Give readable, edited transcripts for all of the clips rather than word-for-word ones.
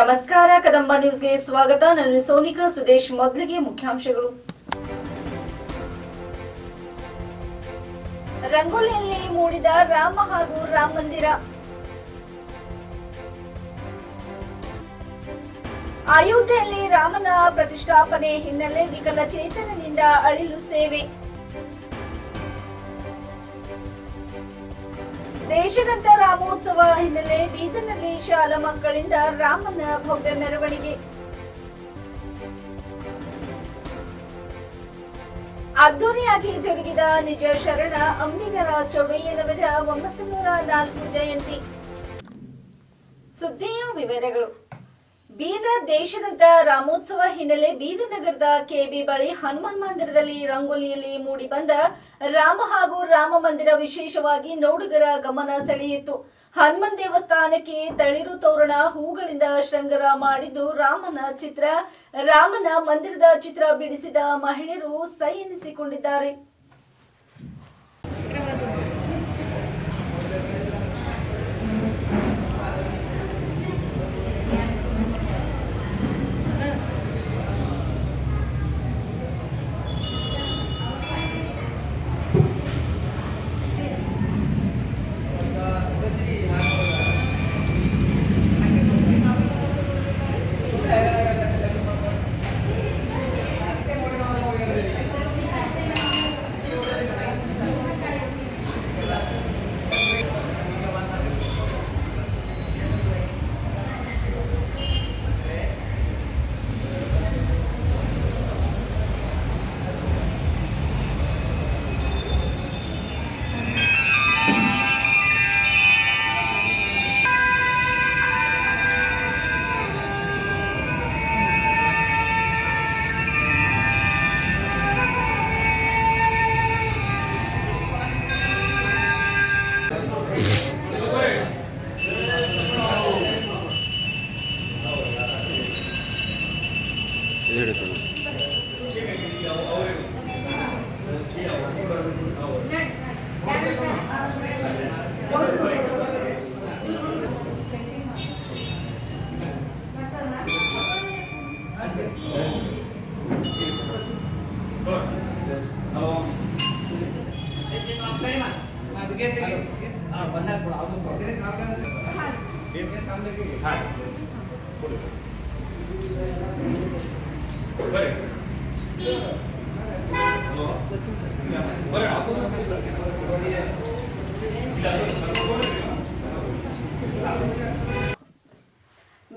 ನಮಸ್ಕಾರ, ಕದಂಬ ನ್ಯೂಸ್ಗೆ ಸ್ವಾಗತ. ನಾನು ಸೋನಿಕಾ ಸುದೇಶ್. ಮೊದಲಿಗೆ ಮುಖ್ಯಾಂಶಗಳು. ರಂಗೋಲಿಯಲ್ಲಿ ಮೂಡಿದ ರಾಮ ಹಾಗೂ ರಾಮ ಮಂದಿರ. ಅಯೋಧ್ಯೆಯಲ್ಲಿ ರಾಮನ ಪ್ರತಿಷ್ಠಾಪನೆ ಹಿನ್ನೆಲೆ ವಿಕಲಚೇತನದಿಂದ ಅಳಿಲು ಸೇವೆ. ದೇಶಾದ್ಯಂತ ರಾಮೋತ್ಸವ ಹಿನ್ನೆಲೆ ಬೀದರ್ನಲ್ಲಿ ಶಾಲಾ ಮಕ್ಕಳಿಂದ ರಾಮನ ಭವ್ಯ ಮೆರವಣಿಗೆ. ಅದ್ದೂರಿಯಾಗಿ ಜರುಗಿದ ನಿಜ ಶರಣ ಅಂಬಿಗರ ಚೌಡಯ್ಯನವರ 904 ಜಯಂತಿ. ಸುದ್ದಿಯ ವಿವರಗಳು. ಬೀದರ್ ದೇಶಾದ್ಯಂತ ರಾಮೋತ್ಸವ ಹಿನ್ನೆಲೆ ಬೀದರ್ ನಗರದ ಕೆಬಿ ಬಳಿ ಹನುಮಾನ್ ಮಂದಿರದಲ್ಲಿ ರಂಗೋಲಿಯಲ್ಲಿ ಮೂಡಿಬಂದ ರಾಮ ಹಾಗೂ ರಾಮ ಮಂದಿರ ವಿಶೇಷವಾಗಿ ನೋಡುಗರ ಗಮನ ಸೆಳೆಯಿತು. ಹನುಮನ್ ದೇವಸ್ಥಾನಕ್ಕೆ ತಳಿರು ತೋರಣ ಹೂಗಳಿಂದ ಶೃಂಗಾರ ಮಾಡಿದ್ದು ರಾಮನ ಮಂದಿರದ ಚಿತ್ರ ಬಿಡಿಸಿದ ಮಹಿಳೆಯರು ಸೈ ಎನಿಸಿಕೊಂಡಿದ್ದಾರೆ.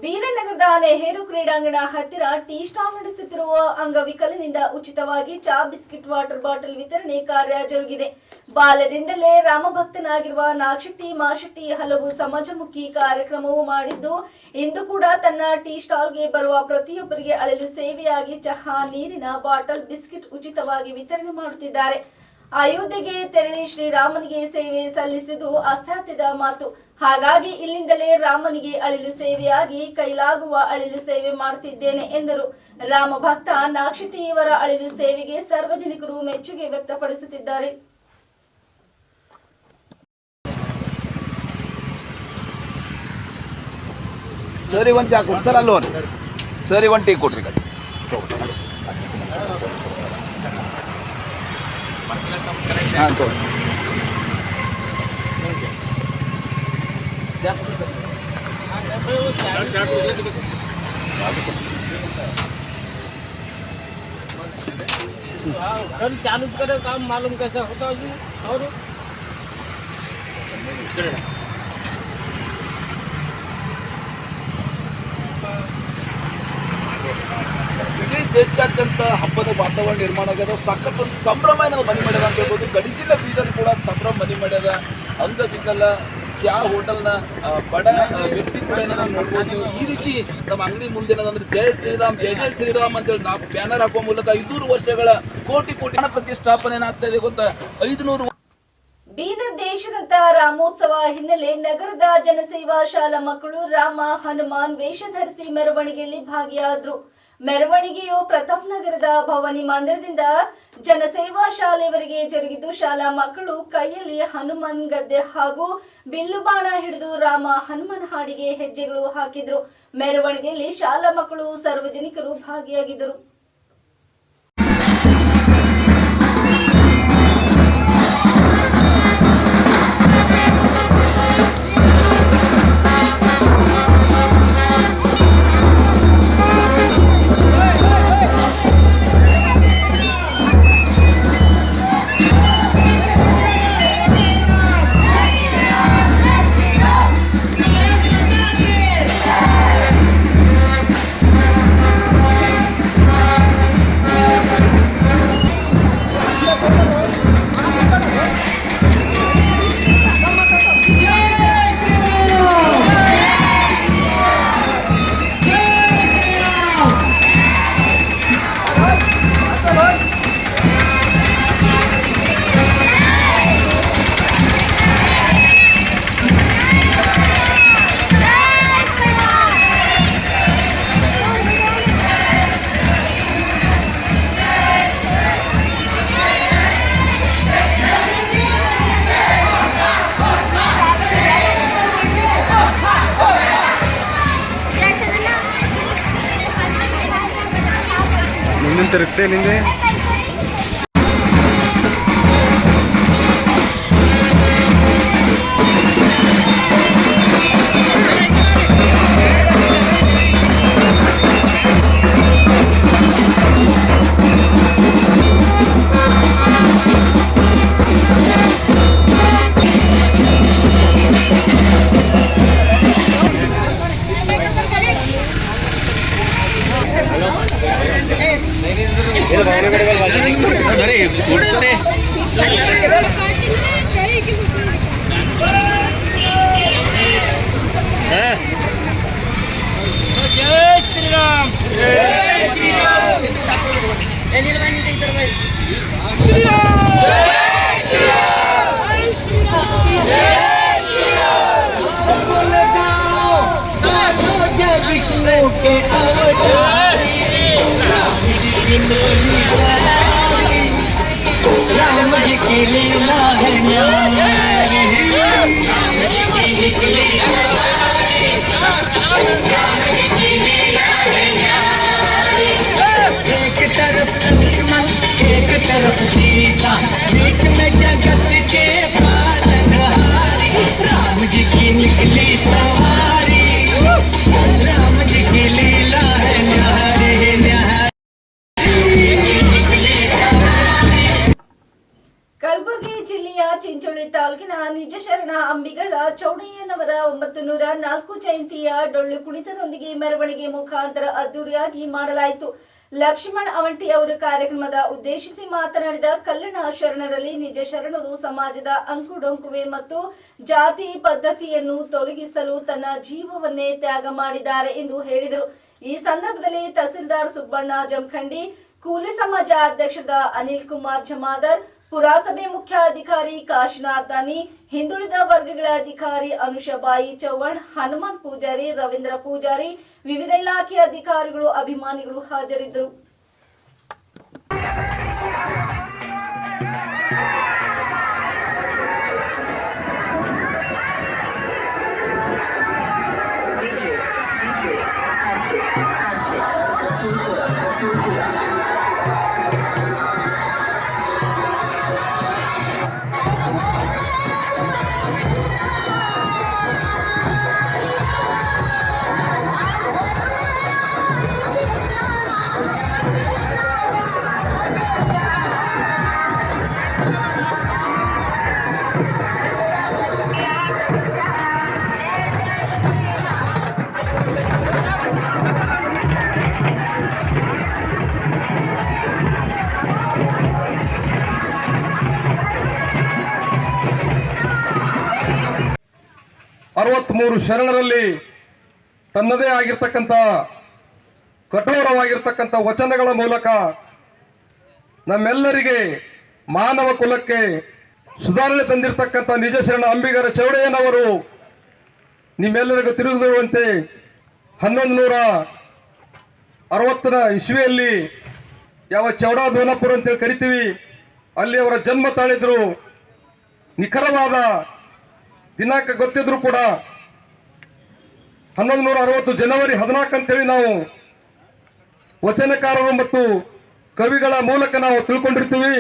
ಬೀದರ್ ನಗರದ ನೆಹರು ಕ್ರೀಡಾಂಗಣ ಹತ್ತಿರ ಟೀ ಸ್ಟಾಲ್ ನಡೆಸುತ್ತಿರುವ ಅಂಗವಿಕಲನಿಂದ ಉಚಿತವಾಗಿ ಚಾ, ಬಿಸ್ಕಿಟ್, ವಾಟರ್ ಬಾಟಲ್ ವಿತರಣೆ ಕಾರ್ಯ ಜರುಗಿದೆ. ಬಾಲ್ಯದಿಂದಲೇ ರಾಮಭಕ್ತನಾಗಿರುವ ನಾಗಶೆಟ್ಟಿ ಮಾಶೆಟ್ಟಿ ಹಲವು ಸಮಾಜಮುಖಿ ಕಾರ್ಯಕ್ರಮವು ಮಾಡಿದ್ದು, ಇಂದು ಕೂಡ ತನ್ನ ಟೀ ಸ್ಟಾಲ್ಗೆ ಬರುವ ಪ್ರತಿಯೊಬ್ಬರಿಗೆ ಅಳಿಲು ಸೇವೆಯಾಗಿ ಚಹಾ, ನೀರಿನ ಬಾಟಲ್, ಬಿಸ್ಕಿಟ್ ಉಚಿತವಾಗಿ ವಿತರಣೆ ಮಾಡುತ್ತಿದ್ದಾರೆ. ಅಯೋಧ್ಯೆಗೆ ತೆರಳಿ ಶ್ರೀರಾಮನಿಗೆ ಸೇವೆ ಸಲ್ಲಿಸುವುದು ಅಸಾಧ್ಯದ ಮಾತು. ಹಾಗಾಗಿ ಇಲ್ಲಿಂದಲೇ ರಾಮನಿಗೆ ಅಳಿಲು ಸೇವೆಯಾಗಿ ಕೈಲಾಗುವ ಅಳಿಲು ಸೇವೆ ಮಾಡುತ್ತಿದ್ದೇನೆ ಎಂದರು. ರಾಮ ಭಕ್ತ ನಾಗಶೆಟ್ಟಿಯವರ ಅಳಿಲು ಸೇವೆಗೆ ಸಾರ್ವಜನಿಕರು ಮೆಚ್ಚುಗೆ ವ್ಯಕ್ತಪಡಿಸುತ್ತಿದ್ದಾರೆ. ಸರಿ, ಒಂದು ಚಾ ಕೊಡ್ರಿ ಸರ್. ಅಲ್ಲೋನ್ ಸರಿ, ಒಂದು ಟೀ ಕೊಡ್ರಿ. ಹಾಂ ತೋರಿ. चालू करे काम मालूम कैसे होता है जी. और ಇಡೀ ದೇಶಾದ್ಯಂತ ಹಬ್ಬದ ವಾತಾವರಣ ನಿರ್ಮಾಣ ಆಗ್ಯದ. ಸಖತ್ ಒಂದು ಸಂಭ್ರಮ ನಾವು ಮನೆ ಮಾಡ್ಯದ ಅಂತ ಹೇಳ್ಬೋದು. ಗಡಿ ಜಿಲ್ಲೆ ಬೀದರ್ ಕೂಡ ಸಂಭ್ರಮ ಮನೆ ಮಾಡ್ಯದ. ಅಂಗವಿಕಲ ಚಾ ಹೋಟೆಲ್ನ ಬಡ ವ್ಯಕ್ತಿ ಕೂಡ ನಾವು ನೋಡ್ಬೋದು. ಈ ರೀತಿ ನಮ್ಮ ಅಂಗಡಿ ಮುಂದೆ ಏನಂದ್ರೆ ಜಯ ಶ್ರೀರಾಮ್, ಜಯ ಜಯ ಶ್ರೀರಾಮ್ ಅಂತೇಳಿ ನಾವು ಬ್ಯಾನರ್ ಹಾಕುವ ಮೂಲಕ 500 ವರ್ಷಗಳ ಕೋಟಿ ಪ್ರತಿಷ್ಠಾಪನೆ ಏನಾಗ್ತಾ ಇದೆ ಗೊತ್ತಾ? 500. ಬೀದರ್ ದೇಶಾದ್ಯಂತ ರಾಮೋತ್ಸವ ಹಿನ್ನೆಲೆ ನಗರದ ಜನಸೇವಾ ಶಾಲಾ ಮಕ್ಕಳು ರಾಮ, ಹನುಮಾನ್ ವೇಷ ಧರಿಸಿ ಮೆರವಣಿಗೆಯಲ್ಲಿ ಭಾಗಿಯಾದರು. ಮೆರವಣಿಗೆಯು ಪ್ರತಾಪ್ ನಗರದ ಭವಾನಿ ಮಂದಿರದಿಂದ ಜನಸೇವಾ ಶಾಲೆಯವರೆಗೆ ಜರುಗಿದ್ದು, ಶಾಲಾ ಮಕ್ಕಳು ಕೈಯಲ್ಲಿ ಹನುಮಾನ್ ಗದ್ದೆ ಹಾಗೂ ಬಿಲ್ಲು ಬಾಣ ಹಿಡಿದು ರಾಮ ಹನುಮನ್ ಹಾಡಿಗೆ ಹೆಜ್ಜೆಗಳು ಹಾಕಿದ್ರು. ಮೆರವಣಿಗೆಯಲ್ಲಿ ಶಾಲಾ ಮಕ್ಕಳು, ಸಾರ್ವಜನಿಕರು ಭಾಗಿಯಾಗಿದ್ದರು. ತಿರುಗ್ತೇ ನಿಂದೆ जय श्री राम, जय श्री राम, श्री राम, जय श्री राम, जय श्री राम, विष्णु के राम जी की लीला है न्यारी, एक तरफ लक्ष्मण एक तरफ सीता, बीच में जगत के पालनहारी, राम जी की निकली सवारी, राम जी की लीला है न्यारी न्यारी। ಕಲಬುರಗಿ ಜಿಲ್ಲೆಯ ಚಿಂಚೋಳಿ ತಾಲೂಕಿನ ನಿಜ ಶರಣ ಅಂಬಿಗರ ಚೌಡಯ್ಯನವರ 904 ಜಯಂತಿಯ ಡೊಳ್ಳು ಕುಣಿತದೊಂದಿಗೆ ಮೆರವಣಿಗೆ ಮುಖಾಂತರ ಅದ್ದೂರಿಯಾಗಿ ಮಾಡಲಾಯಿತು. ಲಕ್ಷ್ಮಣ್ ಅವಂಟಿ ಅವರು ಕಾರ್ಯಕ್ರಮದ ಉದ್ದೇಶಿಸಿ ಮಾತನಾಡಿದ ಕಲ್ಲಣ ಶರಣರಲ್ಲಿ ನಿಜ ಶರಣರು ಸಮಾಜದ ಅಂಕುಡೊಂಕುವೆ ಮತ್ತು ಜಾತಿ ಪದ್ಧತಿಯನ್ನು ತೊಲಗಿಸಲು ತನ್ನ ಜೀವವನ್ನೇ ತ್ಯಾಗ ಮಾಡಿದ್ದಾರೆ ಎಂದು ಹೇಳಿದರು. ಈ ಸಂದರ್ಭದಲ್ಲಿ ತಹಸೀಲ್ದಾರ್ ಸುಬ್ಬಣ್ಣ ಜಮಖಂಡಿ, ಕೂಲಿ ಸಮಾಜ ಅಧ್ಯಕ್ಷದ ಅನಿಲ್ ಕುಮಾರ್ ಜಮಾದರ್, ಪುರಸಭೆ ಮುಖ್ಯಾಧಿಕಾರಿ ಕಾಶಿನಾಥ್ ದಾನಿ, ಹಿಂದುಳಿದ ವರ್ಗಗಳ ಅಧಿಕಾರಿ ಅನುಷಾಬಾಯಿ ಚೌಹಾಣ್, ಹನುಮಂತ್ ಪೂಜಾರಿ, ರವೀಂದ್ರ ಪೂಜಾರಿ, ವಿವಿಧ ಇಲಾಖೆ ಅಧಿಕಾರಿಗಳು, ಅಭಿಮಾನಿಗಳು ಹಾಜರಿದ್ದರು. ಶರಣರಲ್ಲಿ ತನ್ನದೇ ಆಗಿರ್ತಕ್ಕಂಥ ಕಠೋರವಾಗಿರ್ತಕ್ಕಂಥ ವಚನಗಳ ಮೂಲಕ ನಮ್ಮೆಲ್ಲರಿಗೆ ಮಾನವ ಕುಲಕ್ಕೆ ಸುಧಾರಣೆ ತಂದಿರತಕ್ಕಂಥ ನಿಜ ಶರಣ ಅಂಬಿಗರ ಚೌಡಯ್ಯನವರು ನಿಮ್ಮೆಲ್ಲರಿಗೂ ತಿರುಗಿರುವಂತೆ 11 60ರ ಇಸ್ವಿಯಲ್ಲಿ ಯಾವ ಚೌಡಾ ಧೋನಾಪುರ ಅಂತೇಳಿ ಕರಿತೀವಿ, ಅಲ್ಲಿ ಅವರ ಜನ್ಮ ತಾಳಿದ್ರು. ನಿಖರವಾದ ದಿನಾಂಕ ಗೊತ್ತಿದ್ರು ಕೂಡ 1160 ಜನವರಿ 14 ಅಂತೇಳಿ ನಾವು ವಚನಕಾರರು ಮತ್ತು ಕವಿಗಳ ಮೂಲಕ ನಾವು ತಿಳ್ಕೊಂಡಿರ್ತೀವಿ.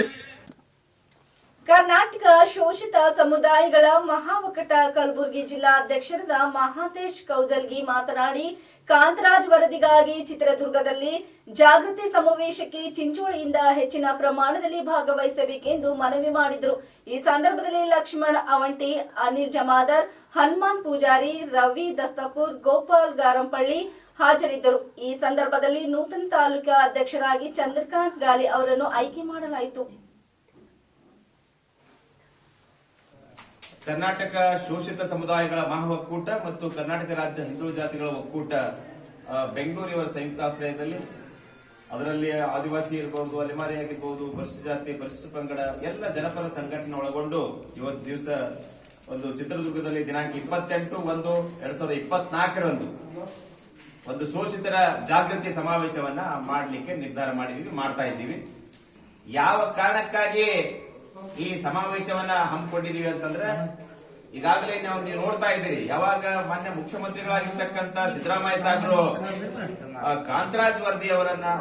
ಕರ್ನಾಟಕ ಶೋಷಿತ ಸಮುದಾಯಗಳ ಮಹಾಒಕ್ಕೂಟ ಕಲಬುರಗಿ ಜಿಲ್ಲಾ ಅಧ್ಯಕ್ಷರಾದ ಮಹಾಂತೇಶ್ ಕೌಜಲ್ಗಿ ಮಾತನಾಡಿ, ಕಾಂತರಾಜ್ ವರದಿಗಾಗಿ ಚಿತ್ರದುರ್ಗದಲ್ಲಿ ಜಾಗೃತಿ ಸಮಾವೇಶಕ್ಕೆ ಚಿಂಚೋಳಿಯಿಂದ ಹೆಚ್ಚಿನ ಪ್ರಮಾಣದಲ್ಲಿ ಭಾಗವಹಿಸಬೇಕೆಂದು ಮನವಿ ಮಾಡಿದರು. ಈ ಸಂದರ್ಭದಲ್ಲಿ ಲಕ್ಷ್ಮಣ್ ಅವಂಟಿ, ಅನಿಲ್ ಜಮಾದಾರ್, ಹನುಮಾನ್ ಪೂಜಾರಿ, ರವಿ ದಸ್ತಪುರ್, ಗೋಪಾಲ್ ಗಾರಂಪಳ್ಳಿ ಹಾಜರಿದ್ದರು. ಈ ಸಂದರ್ಭದಲ್ಲಿ ನೂತನ ತಾಲೂಕಾ ಅಧ್ಯಕ್ಷರಾಗಿ ಚಂದ್ರಕಾಂತ್ ಗಾಲಿ ಅವರನ್ನು ಆಯ್ಕೆ ಮಾಡಲಾಯಿತು. ಕರ್ನಾಟಕ ಶೋಷಿತ ಸಮುದಾಯಗಳ ಮಹಾ ಒಕ್ಕೂಟ ಮತ್ತು ಕರ್ನಾಟಕ ರಾಜ್ಯ ಹಿಂದುಳಿದ ಜಾತಿಗಳ ಒಕ್ಕೂಟ ಬೆಂಗಳೂರಿನ ಸಂಯುಕ್ತಾಶ್ರಯದಲ್ಲಿ, ಅದರಲ್ಲಿ ಆದಿವಾಸಿ ಇರಬಹುದು, ಅಲೆಮಾರಿ ಆಗಿರ್ಬಹುದು, ಪರಿಶಿಷ್ಟ ಜಾತಿ, ಪರಿಶಿಷ್ಟ ಪಂಗಡ ಎಲ್ಲ ಜನಪರ ಸಂಘಟನೆ ಒಳಗೊಂಡು ಇವತ್ತು ದಿವಸ ಒಂದು ಚಿತ್ರದುರ್ಗದಲ್ಲಿ ದಿನಾಂಕ 28/1/2024 ಒಂದು ಶೋಷಿತರ ಜಾಗೃತಿ ಸಮಾವೇಶವನ್ನ ಮಾಡಲಿಕ್ಕೆ ನಿರ್ಧಾರ ಮಾಡಿದೀವಿ, ಮಾಡ್ತಾ ಇದ್ದೀವಿ. ಯಾವ ಕಾರಣಕ್ಕಾಗಿ ಈ ಸಮಾವೇಶವನ್ನ ಹಮ್ಮಿಕೊಂಡಿದೀವಿ ಅಂತಂದ್ರೆ, ಈಗಾಗಲೇ ನೀವು ನೋಡ್ತಾ ಇದ್ದೀರಿ, ಯಾವಾಗ ಮಾನ್ಯ ಮುಖ್ಯಮಂತ್ರಿಗಳಾಗಿರ್ತಕ್ಕಂಥ ಸಿದ್ದರಾಮಯ್ಯ ಸಾಹೇಬರು ಕಾಂತರಾಜ್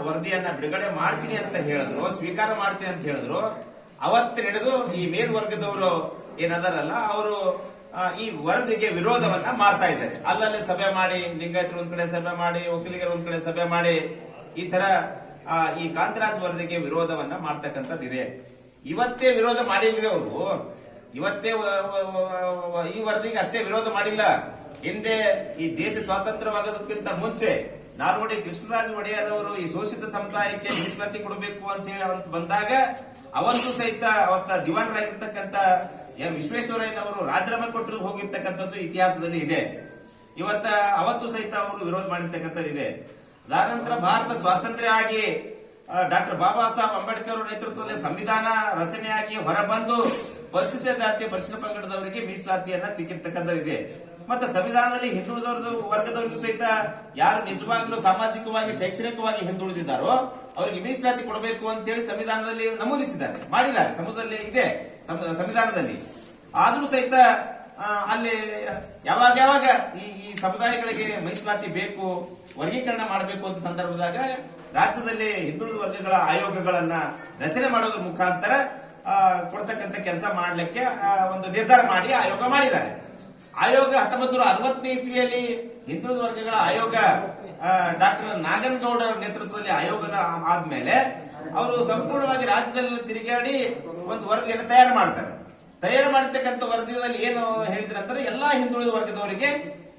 ವರದಿಯನ್ನ ಬಿಡುಗಡೆ ಮಾಡ್ತೀನಿ ಅಂತ ಹೇಳಿದ್ರು, ಸ್ವೀಕಾರ ಮಾಡ್ತೀನಿ ಅಂತ ಹೇಳಿದ್ರು, ಅವತ್ತು ನಡೆದು ಈ ಮೇಲ್ವರ್ಗದವರು ಏನದಾರಲ್ಲ ಅವರು ಈ ವರದಿಗೆ ವಿರೋಧವನ್ನ ಮಾಡ್ತಾ ಇದ್ದಾರೆ. ಅಲ್ಲಲ್ಲಿ ಸಭೆ ಮಾಡಿ, ಲಿಂಗಾಯತರು ಒಂದ್ ಕಡೆ ಸಭೆ ಮಾಡಿ, ಒಕ್ಕಲಿಗರು ಒಂದ್ ಕಡೆ ಸಭೆ ಮಾಡಿ, ಈ ತರ ಈ ಕಾಂತರಾಜ್ ವರದಿಗೆ ವಿರೋಧವನ್ನ ಮಾಡ್ತಕ್ಕಂಥದ್ದಿದೆ. ಇವತ್ತೇ ವಿರೋಧ ಮಾಡಿಲ್ರಿ ಅವರು, ಇವತ್ತೇ ಈ ವರದಿಗೆ ಅಷ್ಟೇ ವಿರೋಧ ಮಾಡಿಲ್ಲ. ಹಿಂದೆ ಈ ದೇಶ ಸ್ವಾತಂತ್ರ್ಯವಾಗೋದಕ್ಕಿಂತ ಮುಂಚೆ ನಾಲ್ವಡಿ ಕೃಷ್ಣರಾಜ ಒಡೆಯರ್ ಅವರು ಈ ಶೋಷಿತ ಸಮುದಾಯಕ್ಕೆ ಮೀಸಲಾತಿ ಕೊಡಬೇಕು ಅಂತ ಹೇಳಿ ಬಂದಾಗ ಅವತ್ತು ಸಹಿತ ಅವತ್ತ ದಿವಾನರಾಗಿರ್ತಕ್ಕಂಥ ಎಂ ವಿಶ್ವೇಶ್ವರಯ್ಯನವರು ರಾಜೀನಾಮೆ ಕೊಟ್ಟರು ಹೋಗಿರ್ತಕ್ಕಂಥದ್ದು ಇತಿಹಾಸದಲ್ಲಿ ಇದೆ. ಅವತ್ತು ಸಹಿತ ಅವರು ವಿರೋಧ ಮಾಡಿರ್ತಕ್ಕಂಥದ್ದು ಇದೆ. ಅದಾದ ನಂತರ ಭಾರತ ಸ್ವಾತಂತ್ರ್ಯ ಆಗಿ ಡಾಕ್ಟರ್ ಬಾಬಾ ಸಾಹೇಬ್ ಅಂಬೇಡ್ಕರ್ ನೇತೃತ್ವದಲ್ಲಿ ಸಂವಿಧಾನ ರಚನೆಯಾಗಿ ಹೊರಬಂದು ಪರಿಶಿಷ್ಟ ಜಾತಿ, ಪರಿಶಿಷ್ಟ ಪಂಗಡದವರಿಗೆ ಮೀಸಲಾತಿಯನ್ನ ಸಿಕ್ಕಿರ್ತಕ್ಕಂಥದ್ದಿದೆ. ಮತ್ತೆ ಸಂವಿಧಾನದಲ್ಲಿ ಹಿಂದುಳಿದ ವರ್ಗದವರಿಗೂ ಸಹಿತ ಯಾರು ನಿಜವಾಗ್ಲೂ ಸಾಮಾಜಿಕವಾಗಿ, ಶೈಕ್ಷಣಿಕವಾಗಿ ಹಿಂದುಳಿದಿದ್ದಾರೋ ಅವರಿಗೆ ಮೀಸಲಾತಿ ಕೊಡಬೇಕು ಅಂತ ಹೇಳಿ ಸಂವಿಧಾನದಲ್ಲಿ ನಮೂದಿಸಿದ್ದಾರೆ, ಮಾಡಿದ್ದಾರೆ, ಸಮುದಾಯದಲ್ಲಿ ಇದೆ ಸಂವಿಧಾನದಲ್ಲಿ. ಆದ್ರೂ ಸಹಿತ ಅಲ್ಲಿ ಯಾವಾಗ ಈ ಸಮುದಾಯಗಳಿಗೆ ಮೀಸಲಾತಿ ಬೇಕು, ವರ್ಗೀಕರಣ ಮಾಡಬೇಕು ಅಂತ ಸಂದರ್ಭದಾಗ ರಾಜ್ಯದಲ್ಲಿ ಹಿಂದುಳಿದ ವರ್ಗಗಳ ಆಯೋಗಗಳನ್ನ ರಚನೆ ಮಾಡೋದ್ರ ಮುಖಾಂತರ ಕೊಡ್ತಕ್ಕಂಥ ಕೆಲಸ ಮಾಡ್ಲಿಕ್ಕೆ ಒಂದು ನಿರ್ಧಾರ ಮಾಡಿ ಆಯೋಗ ಮಾಡಿದ್ದಾರೆ. ಆಯೋಗ 1960ನೇ ಇಸ್ವಿಯಲ್ಲಿ ಹಿಂದುಳಿದ ವರ್ಗಗಳ ಆಯೋಗ ಡಾಕ್ಟರ್ ನಾಗನಗೌಡ ನೇತೃತ್ವದಲ್ಲಿ ಆಯೋಗನ ಆದ್ಮೇಲೆ ಅವರು ಸಂಪೂರ್ಣವಾಗಿ ರಾಜ್ಯದಲ್ಲಿ ತಿರುಗಾಡಿ ಒಂದು ವರದಿಯನ್ನು ತಯಾರು ಮಾಡ್ತಾರೆ. ತಯಾರು ಮಾಡಿರ್ತಕ್ಕಂಥ ವರದಿಯಲ್ಲಿ ಏನು ಹೇಳಿದ್ರಂದ್ರೆ, ಎಲ್ಲಾ ಹಿಂದುಳಿದ ವರ್ಗದವರಿಗೆ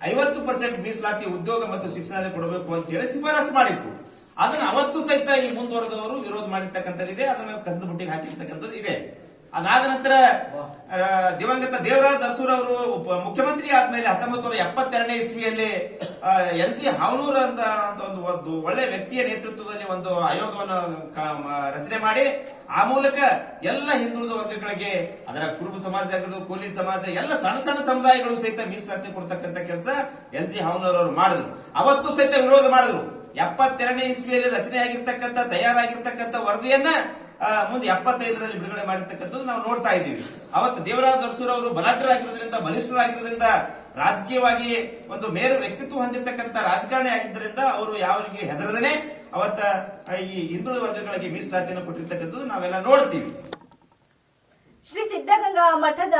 50% ಮೀಸಲಾತಿ ಉದ್ಯೋಗ ಮತ್ತು ಶಿಕ್ಷಣದಲ್ಲಿ ಕೊಡಬೇಕು ಅಂತ ಹೇಳಿ ಶಿಫಾರಸು ಮಾಡಿತ್ತು. ಅದನ್ನ ಅವತ್ತು ಸಹಿತ ಈ ಮುಂದುವರೆದವರು ವಿರೋಧ ಮಾಡಿರ್ತಕ್ಕಂಥದ್ದಿದೆ, ಅದನ್ನ ಕಸದ ಬುಟ್ಟಿಗೆ ಹಾಕಿರ್ತಕ್ಕಂಥದ್ದು ಇದೆ. ಅದಾದ ನಂತರ ದಿವಂಗತ ದೇವರಾಜ್ ಅರಸೂರ್ ಅವರು ಮುಖ್ಯಮಂತ್ರಿ ಆದ್ಮೇಲೆ 1972ನೇ ಇಸ್ವಿಯಲ್ಲಿ LC ಹಾವನೂರ್ ಅಂತ ಒಂದು ಒಳ್ಳೆ ವ್ಯಕ್ತಿಯ ನೇತೃತ್ವದಲ್ಲಿ ಒಂದು ಆಯೋಗವನ್ನು ರಚನೆ ಮಾಡಿ ಆ ಮೂಲಕ ಎಲ್ಲ ಹಿಂದುಳಿದ ವರ್ಗಗಳಿಗೆ, ಅದರ ಕುರುಬ ಸಮಾಜ ಆಗಿದ್ದು, ಕೂಲಿ ಸಮಾಜ, ಎಲ್ಲ ಸಣ್ಣ ಸಣ್ಣ ಸಮುದಾಯಗಳು ಸಹಿತ ಮೀಸಲಾತಿ ಕೊಡ್ತಕ್ಕಂಥ ಕೆಲಸ LC ಹಾವನೂರ್ ಅವರು ಮಾಡಿದ್ರು. ಅವತ್ತು ಸಹಿತ ವಿರೋಧ ಮಾಡಿದ್ರು. 72ನೇ ಇಸ್ವಿಯಲ್ಲಿ ರಚನೆಯಾಗಿರ್ತಕ್ಕಂಥ ತಯಾರಾಗಿರ್ತಕ್ಕಂಥ ವರದಿಯನ್ನ ಮುಂದೆ 75ರಲ್ಲಿ ಬಿಡುಗಡೆ ಮಾಡಿರ್ತಕ್ಕಂಥದ್ದು ನಾವು ನೋಡ್ತಾ ಇದ್ದೀವಿ. ಅವತ್ತು ದೇವರಾಜ್ ಅರಸೂರ್ ಅವರು ಬಲಾಢ್ಯರಾಗಿರೋದ್ರಿಂದ, ಬಲಿಷ್ಠರಾಗಿರೋದ್ರಿಂದ, ರಾಜಕೀಯವಾಗಿ ಒಂದು ಮೇರು ವ್ಯಕ್ತಿತ್ವ ಹೊಂದಿರತಕ್ಕಂಥ ರಾಜಕಾರಣಿ ಆಗಿದ್ದರಿಂದ ಅವರು ಯಾವರಿಗೆ ಹೆದರದೇನೆ ಅವತ್ತ ಈ ಹಿಂದುಳಿದ ವರ್ಗಗಳಿಗೆ ಮೀಸಲಾತಿಯನ್ನು ಕೊಟ್ಟಿರ್ತಕ್ಕಂಥದ್ದು ನಾವೆಲ್ಲ ನೋಡ್ತೀವಿ. ಶ್ರೀ ಸಿದ್ಧಗಂಗಾ ಮಠದ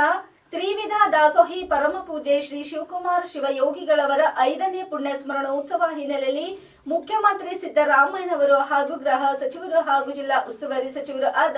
ತ್ರಿವಿಧ ದಾಸೋಹಿ ಪರಮ ಪೂಜೆ ಶ್ರೀ ಶಿವಕುಮಾರ ಶಿವಯೋಗಿಗಳವರ 5ನೇ ಪುಣ್ಯ ಸ್ಮರಣೋತ್ಸವ ಹಿನ್ನೆಲೆಯಲ್ಲಿ ಮುಖ್ಯಮಂತ್ರಿ ಸಿದ್ದರಾಮಯ್ಯನವರು ಹಾಗೂ ಗೃಹ ಸಚಿವರು ಹಾಗೂ ಜಿಲ್ಲಾ ಉಸ್ತುವಾರಿ ಸಚಿವರು ಆದ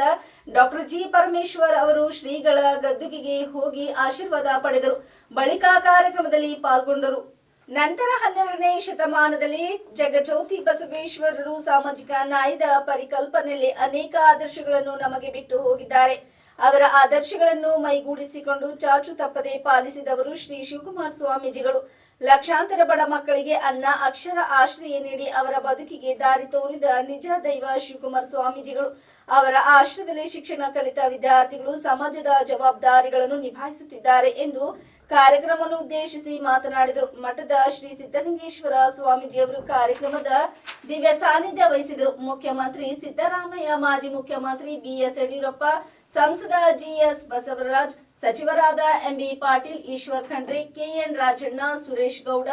ಡಾಕ್ಟರ್ ಜಿ ಪರಮೇಶ್ವರ್ ಅವರು ಶ್ರೀಗಳ ಗದ್ದುಗೆಗೆ ಹೋಗಿ ಆಶೀರ್ವಾದ ಪಡೆದರು. ಬಳಿಕ ಕಾರ್ಯಕ್ರಮದಲ್ಲಿ ಪಾಲ್ಗೊಂಡರು. ನಂತರ 12ನೇ ಶತಮಾನದಲ್ಲಿ ಜಗಜ್ಯೋತಿ ಬಸವೇಶ್ವರರು ಸಾಮಾಜಿಕ ನ್ಯಾಯದ ಪರಿಕಲ್ಪನೆಯಲ್ಲಿ ಅನೇಕ ಆದರ್ಶಗಳನ್ನು ನಮಗೆ ಬಿಟ್ಟು ಹೋಗಿದ್ದಾರೆ. ಅವರ ಆದರ್ಶಗಳನ್ನು ಮೈಗೂಡಿಸಿಕೊಂಡು ಚಾಚು ತಪ್ಪದೆ ಪಾಲಿಸಿದವರು ಶ್ರೀ ಶಿವಕುಮಾರ ಸ್ವಾಮೀಜಿಗಳು. ಲಕ್ಷಾಂತರ ಬಡ ಮಕ್ಕಳಿಗೆ ಅನ್ನ, ಅಕ್ಷರ, ಆಶ್ರಯ ನೀಡಿ ಅವರ ಬದುಕಿಗೆ ದಾರಿ ತೋರಿದ ನಿಜ ದೈವ ಶಿವಕುಮಾರ ಸ್ವಾಮೀಜಿಗಳು. ಅವರ ಆಶ್ರಯದಲ್ಲಿ ಶಿಕ್ಷಣ ಕಲಿತ ವಿದ್ಯಾರ್ಥಿಗಳು ಸಮಾಜದ ಜವಾಬ್ದಾರಿಗಳನ್ನು ನಿಭಾಯಿಸುತ್ತಿದ್ದಾರೆ ಎಂದು ಕಾರ್ಯಕ್ರಮವನ್ನು ಉದ್ದೇಶಿಸಿ ಮಾತನಾಡಿದರು. ಮಠದ ಶ್ರೀ ಸಿದ್ದಲಿಂಗೇಶ್ವರ ಸ್ವಾಮೀಜಿಯವರು ಕಾರ್ಯಕ್ರಮದ ದಿವ್ಯ ಸಾನ್ನಿಧ್ಯ ವಹಿಸಿದರು. ಮುಖ್ಯಮಂತ್ರಿ ಸಿದ್ದರಾಮಯ್ಯ, ಮಾಜಿ ಮುಖ್ಯಮಂತ್ರಿ ಬಿಎಸ್ ಯಡಿಯೂರಪ್ಪ, ಸಂಸದ ಜಿಎಸ್ ಬಸವರಾಜ್, ಸಚಿವರಾದ ಎಂಬಿ ಪಾಟೀಲ್, ಈಶ್ವರ್ ಖಂಡ್ರೆ, ಕೆಎನ್ ರಾಜಣ್ಣ, ಸುರೇಶ್ ಗೌಡ,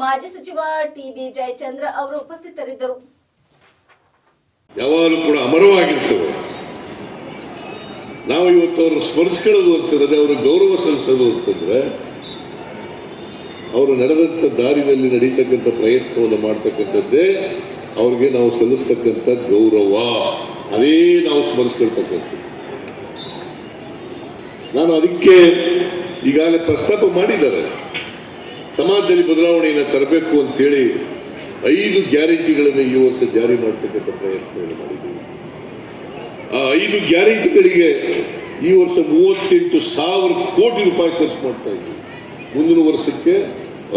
ಮಾಜಿ ಸಚಿವ ಟಿಬಿ ಜಯಚಂದ್ರ ಅವರು ಉಪಸ್ಥಿತರಿದ್ದರು. ಯಾವಾಗಲೂ ಕೂಡ ಅಮರವಾಗಿರ್ತವೆ. ನಾವು ಇವತ್ತು ಅವರು ಸ್ಮರಿಸ್ಕೊಳ್ಳೋದು ಅಂತಂದ್ರೆ, ಅವರು ಗೌರವ ಸಲ್ಲಿಸೋದು ಅಂತಂದ್ರೆ, ಅವರು ನಡೆದಂಥ ದಾರಿನಲ್ಲಿ ನಡೀತಕ್ಕಂಥ ಪ್ರಯತ್ನವನ್ನು ಮಾಡ್ತಕ್ಕಂಥದ್ದೇ ಅವ್ರಿಗೆ ನಾವು ಸಲ್ಲಿಸ್ತಕ್ಕಂಥ ಗೌರವ. ಅದೇ ನಾವು ಸ್ಮರಿಸ್ಕೊಳ್ತಕ್ಕಂಥದ್ದು. ನಾನು ಅದಕ್ಕೆ ಈಗಾಗಲೇ ಪ್ರಸ್ತಾಪ ಮಾಡಿದ್ದಾರೆ, ಸಮಾಜದಲ್ಲಿ ಬದಲಾವಣೆಯನ್ನು ತರಬೇಕು ಅಂತೇಳಿ 5 ಗ್ಯಾರಂಟಿಗಳನ್ನು ಈ ವರ್ಷ ಜಾರಿ ಮಾಡ್ತಕ್ಕಂಥ ಪ್ರಯತ್ನವನ್ನು ಮಾಡಿದ್ದೀವಿ. ಆ 5 ಗ್ಯಾರಂಟಿಗಳಿಗೆ ಈ ವರ್ಷ 38,000 ಕೋಟಿ ರೂಪಾಯಿ ಖರ್ಚು ಮಾಡ್ತಾ ಇದ್ದೀವಿ. ಮುಂದಿನ ವರ್ಷಕ್ಕೆ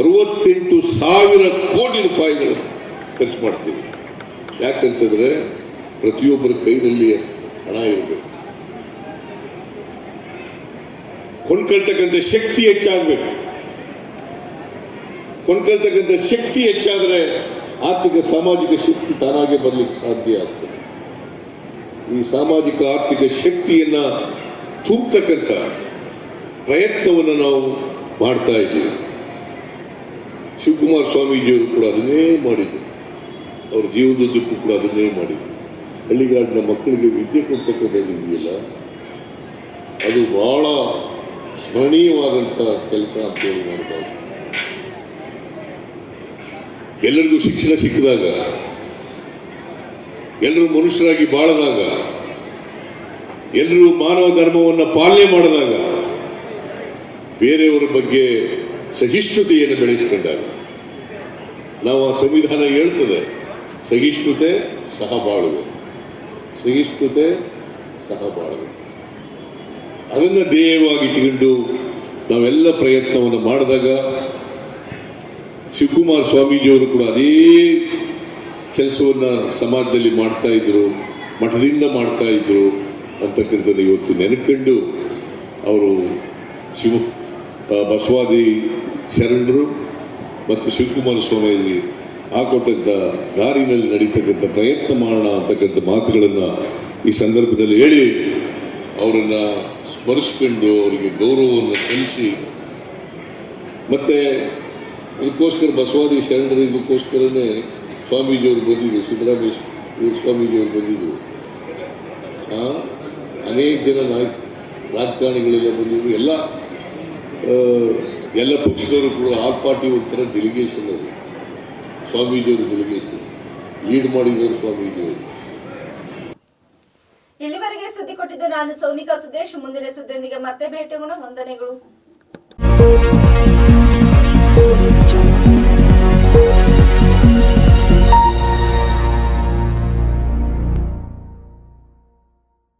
68,000 ಕೋಟಿ ರೂಪಾಯಿಗಳು ಖರ್ಚು ಮಾಡ್ತೀವಿ. ಯಾಕಂತಂದ್ರೆ ಪ್ರತಿಯೊಬ್ಬರ ಕೈನಲ್ಲಿ ಹಣ ಇರಬೇಕು, ಕೊಂಡ್ಕೊಳ್ತಕ್ಕಂಥ ಶಕ್ತಿ ಹೆಚ್ಚಾಗಬೇಕು. ಕೊಂಡ್ಕೊಳ್ತಕ್ಕಂಥ ಶಕ್ತಿ ಹೆಚ್ಚಾದರೆ ಆರ್ಥಿಕ ಸಾಮಾಜಿಕ ಶಕ್ತಿ ತಾನಾಗೆ ಬರಲಿಕ್ಕೆ ಸಾಧ್ಯ ಆಗ್ತದೆ. ಈ ಸಾಮಾಜಿಕ ಆರ್ಥಿಕ ಶಕ್ತಿಯನ್ನ ತುಂಬತಕ್ಕಂಥ ಪ್ರಯತ್ನವನ್ನು ನಾವು ಮಾಡ್ತಾ ಇದ್ದೀವಿ. ಶಿವಕುಮಾರ ಸ್ವಾಮೀಜಿಯವರು ಕೂಡ ಅದನ್ನೇ ಮಾಡಿದ್ರು, ಅವ್ರ ಜೀವನದುದ್ದಕ್ಕೂ ಕೂಡ ಅದನ್ನೇ ಮಾಡಿದ್ರು. ಹಳ್ಳಿಗಾಡಿನ ಮಕ್ಕಳಿಗೆ ವಿದ್ಯೆ ಕೊಡ್ತಕ್ಕಂಥದ್ದು ಇದೆಯಲ್ಲ, ಅದು ಬಹಳ ಸ್ಮರಣೀಯವಾದಂಥ ಕೆಲಸ ಅಂತೇಳಿ ಮಾಡಬಹುದು. ಎಲ್ಲರಿಗೂ ಶಿಕ್ಷಣ ಸಿಕ್ಕಿದಾಗ, ಎಲ್ಲರೂ ಮನುಷ್ಯರಾಗಿ ಬಾಳದಾಗ, ಎಲ್ಲರೂ ಮಾನವ ಧರ್ಮವನ್ನು ಪಾಲನೆ ಮಾಡಿದಾಗ, ಬೇರೆಯವರ ಬಗ್ಗೆ ಸಹಿಷ್ಣುತೆಯನ್ನು ಬೆಳೆಸಿಕೊಂಡಾಗ, ನಾವು ಆ ಸಂವಿಧಾನ ಹೇಳ್ತದೆ, ಸಹಿಷ್ಣುತೆ ಸಹಬಾಳುವೆ, ಸಹಿಷ್ಣುತೆ ಸಹಬಾಳುವೆ. ಅದನ್ನು ಧ್ಯೇಯವಾಗಿ ಇಟ್ಟುಕೊಂಡು ನಾವೆಲ್ಲ ಪ್ರಯತ್ನವನ್ನು ಮಾಡಿದಾಗ ಶಿವಕುಮಾರ ಸ್ವಾಮೀಜಿಯವರು ಕೂಡ ಅದೇ ಕೆಲಸವನ್ನು ಸಮಾಜದಲ್ಲಿ ಮಾಡ್ತಾ ಇದ್ರು, ಮಠದಿಂದ ಮಾಡ್ತಾ ಇದ್ರು ಅಂತಕ್ಕಂಥದ್ದು ಇವತ್ತು ನೆನಕೊಂಡು ಅವರು ಬಸವಾದಿ ಶರಣರು ಮತ್ತು ಶಿವಕುಮಾರ ಸ್ವಾಮೀಜಿ ಹಾಕೊಟ್ಟಂಥ ದಾರಿನಲ್ಲಿ ನಡೀತಕ್ಕಂಥ ಪ್ರಯತ್ನ ಮಾಡೋಣ ಅಂತಕ್ಕಂಥ ಮಾತುಗಳನ್ನು ಈ ಸಂದರ್ಭದಲ್ಲಿ ಹೇಳಿ ಅವರನ್ನು ಸ್ಮರಿಸ್ಕೊಂಡು ಅವರಿಗೆ ಗೌರವವನ್ನು ಸಲ್ಲಿಸಿ, ಮತ್ತೆ ಅದಕ್ಕೋಸ್ಕರ ಬಸವಾದಿ ಶರಣರು ಇದಕ್ಕೋಸ್ಕರನೇ ಸ್ವಾಮೀಜಿಯವರು ಬಂದಿದ್ರು, ಸಿದ್ದರಾಮಯ್ಯ ಸ್ವಾಮೀಜಿಯವರು ಬಂದಿದ್ರು, ಅನೇಕ ಜನ ರಾಜಕಾರಣಿಗಳೆಲ್ಲ ಬಂದಿದ್ರು, ಎಲ್ಲ ಪಕ್ಷದವರು ಕೂಡ ಆಲ್ ಪಾರ್ಟಿ ಒಂಥರ ಡೆಲಿಗೇಷನ್, ಅದು ಸ್ವಾಮೀಜಿಯವರು ಡೆಲಿಗೇಷನ್ ಲೀಡ್ ಮಾಡಿದವರು ಸ್ವಾಮೀಜಿಯವರು. ಇಲ್ಲಿವರೆಗೆ ಸುದ್ದಿ ಕೊಟ್ಟಿದ್ದು ನಾನು ಸೌನಿಕಾ ಸುದೇಶ್. ಮುಂದಿನ ಸುದ್ದಿಯೊಂದಿಗೆ ಮತ್ತೆ ಭೇಟಿಯಾಗೋಣ. ವಂದನೆಗಳು.